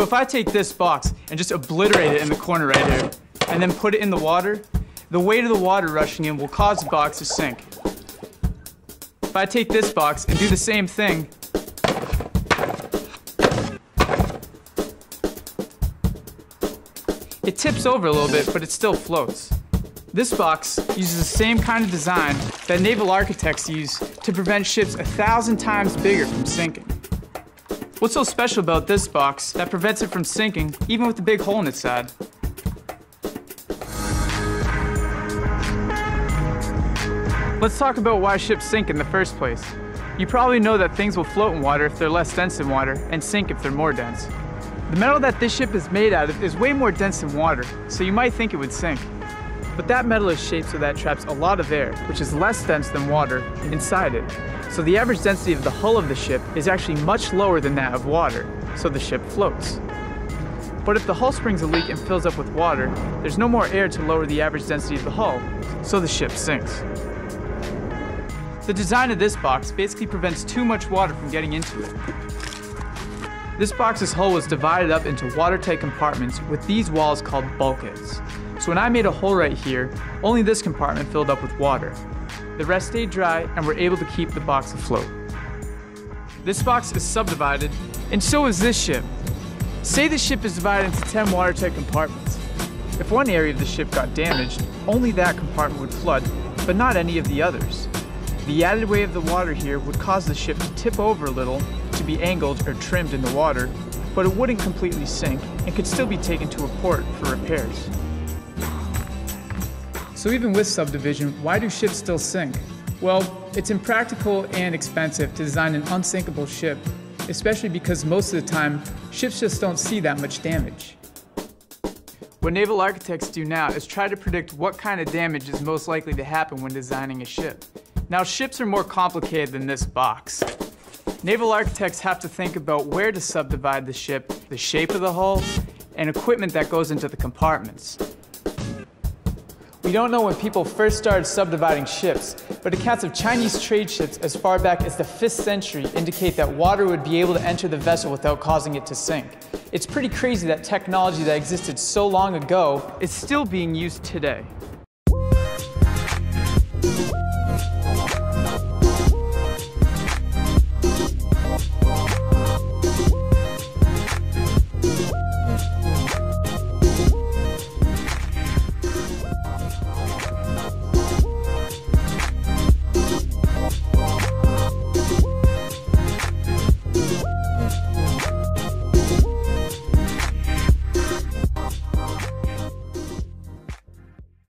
So if I take this box and just obliterate it in the corner right here, and then put it in the water, the weight of the water rushing in will cause the box to sink. If I take this box and do the same thing, it tips over a little bit, but it still floats. This box uses the same kind of design that naval architects use to prevent ships 1,000 times bigger from sinking. What's so special about this box that prevents it from sinking, even with the big hole in its side? Let's talk about why ships sink in the first place. You probably know that things will float in water if they're less dense than water, and sink if they're more dense. The metal that this ship is made out of is way more dense than water, so you might think it would sink. But that metal is shaped so that it traps a lot of air, which is less dense than water, inside it. So the average density of the hull of the ship is actually much lower than that of water, so the ship floats. But if the hull springs a leak and fills up with water, there's no more air to lower the average density of the hull, so the ship sinks. The design of this box basically prevents too much water from getting into it. This box's hull was divided up into watertight compartments with these walls called bulkheads. So when I made a hole right here, only this compartment filled up with water. The rest stayed dry and were able to keep the box afloat. This box is subdivided, and so is this ship. Say the ship is divided into 10 watertight compartments. If one area of the ship got damaged, only that compartment would flood, but not any of the others. The added weight of the water here would cause the ship to tip over a little, to be angled or trimmed in the water, but it wouldn't completely sink and could still be taken to a port for repairs. So even with subdivision, why do ships still sink? Well, it's impractical and expensive to design an unsinkable ship, especially because most of the time, ships just don't see that much damage. What naval architects do now is try to predict what kind of damage is most likely to happen when designing a ship. Now, ships are more complicated than this box. Naval architects have to think about where to subdivide the ship, the shape of the hull, and equipment that goes into the compartments. We don't know when people first started subdividing ships, but accounts of Chinese trade ships as far back as the 5th century indicate that water would be able to enter the vessel without causing it to sink. It's pretty crazy that technology that existed so long ago is still being used today.